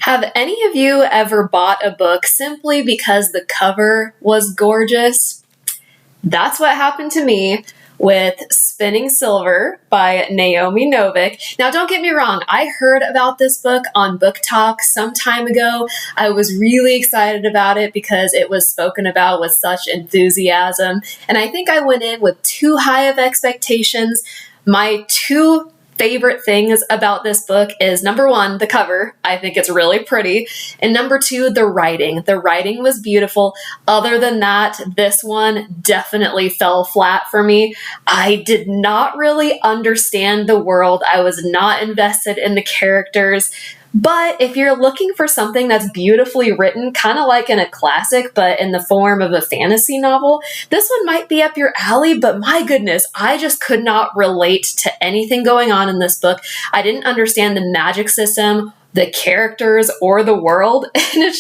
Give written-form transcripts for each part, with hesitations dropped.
Have any of you ever bought a book simply because the cover was gorgeous? That's what happened to me with Spinning Silver by Naomi Novik. Now, don't get me wrong, I heard about this book on Book Talk some time ago. I was really excited about it because it was spoken about with such enthusiasm, and I think I went in with too high of expectations. My two favorite things about this book is number one, the cover. I think it's really pretty. And number two, the writing. The writing was beautiful. Other than that, this one definitely fell flat for me. I did not really understand the world. I was not invested in the characters. But if you're looking for something that's beautifully written, kind of like in a classic, but in the form of a fantasy novel, this one might be up your alley, but my goodness, I just could not relate to anything going on in this book. I didn't understand the magic system, the characters, or the world. And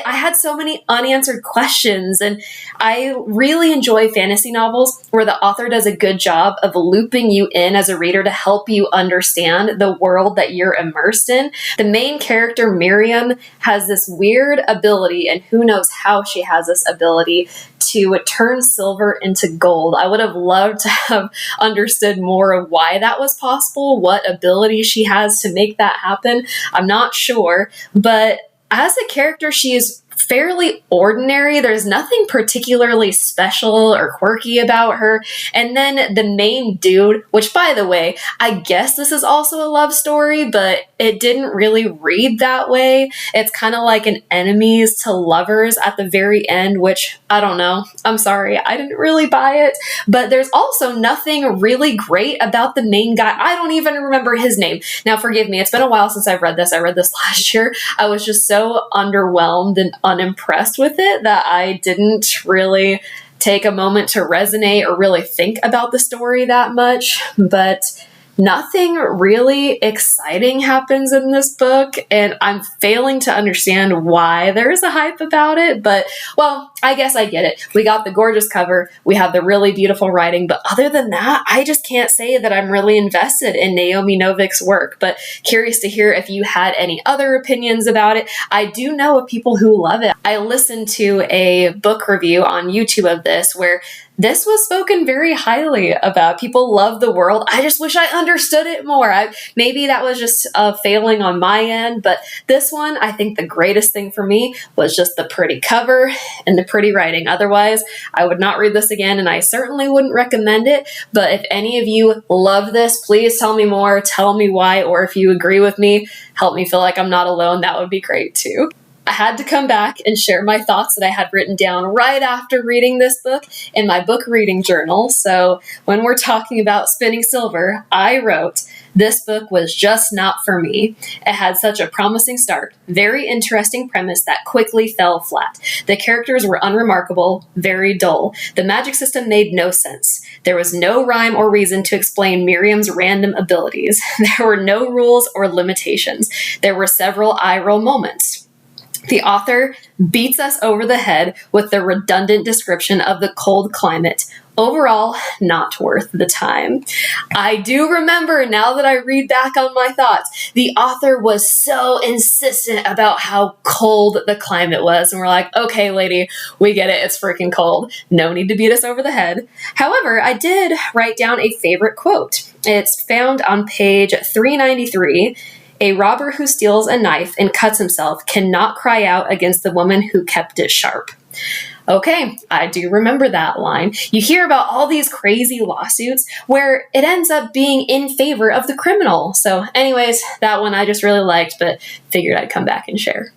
I had so many unanswered questions. And I really enjoy fantasy novels where the author does a good job of looping you in as a reader to help you understand the world that you're immersed in. The main character, Miriam, has this weird ability, and who knows how she has this ability, to turn silver into gold. I would have loved to have understood more of why that was possible, what ability she has to make that happen. I'm not sure, but as a character, she is fairly ordinary. There's nothing particularly special or quirky about her. And then the main dude, which by the way, I guess this is also a love story, but it didn't really read that way. It's kind of like an enemies to lovers at the very end, which I don't know. I'm sorry, I didn't really buy it. But there's also nothing really great about the main guy. I don't even remember his name. Now, forgive me. It's been a while since I've read this. I read this last year. I was just so underwhelmed and unimpressed with it that I didn't really take a moment to resonate or really think about the story that much. But nothing really exciting happens in this book, and I'm failing to understand why there's a hype about it, but, well, I guess I get it. We got the gorgeous cover, we have the really beautiful writing, but other than that, I just can't say that I'm really invested in Naomi Novik's work, but curious to hear if you had any other opinions about it. I do know of people who love it. I listened to a book review on YouTube of this where this was spoken very highly about. People love the world. I just wish I understood it more. Maybe that was just a failing on my end, but this one, I think the greatest thing for me was just the pretty cover and the pretty writing. Otherwise, I would not read this again, and I certainly wouldn't recommend it. But if any of you love this, please tell me more, tell me why, or if you agree with me, help me feel like I'm not alone. That would be great too. I had to come back and share my thoughts that I had written down right after reading this book in my book reading journal. So when we're talking about Spinning Silver, I wrote, "This book was just not for me. It had such a promising start, very interesting premise that quickly fell flat. The characters were unremarkable, very dull. The magic system made no sense. There was no rhyme or reason to explain Miriam's random abilities. There were no rules or limitations. There were several eye-roll moments. The author beats us over the head with the redundant description of the cold climate. Overall, not worth the time." I do remember, now that I read back on my thoughts, the author was so insistent about how cold the climate was. And we're like, okay, lady, we get it. It's freaking cold. No need to beat us over the head. However, I did write down a favorite quote. It's found on page 393. "A robber who steals a knife and cuts himself cannot cry out against the woman who kept it sharp." Okay, I do remember that line. You hear about all these crazy lawsuits where it ends up being in favor of the criminal. So anyways, that one I just really liked, but figured I'd come back and share.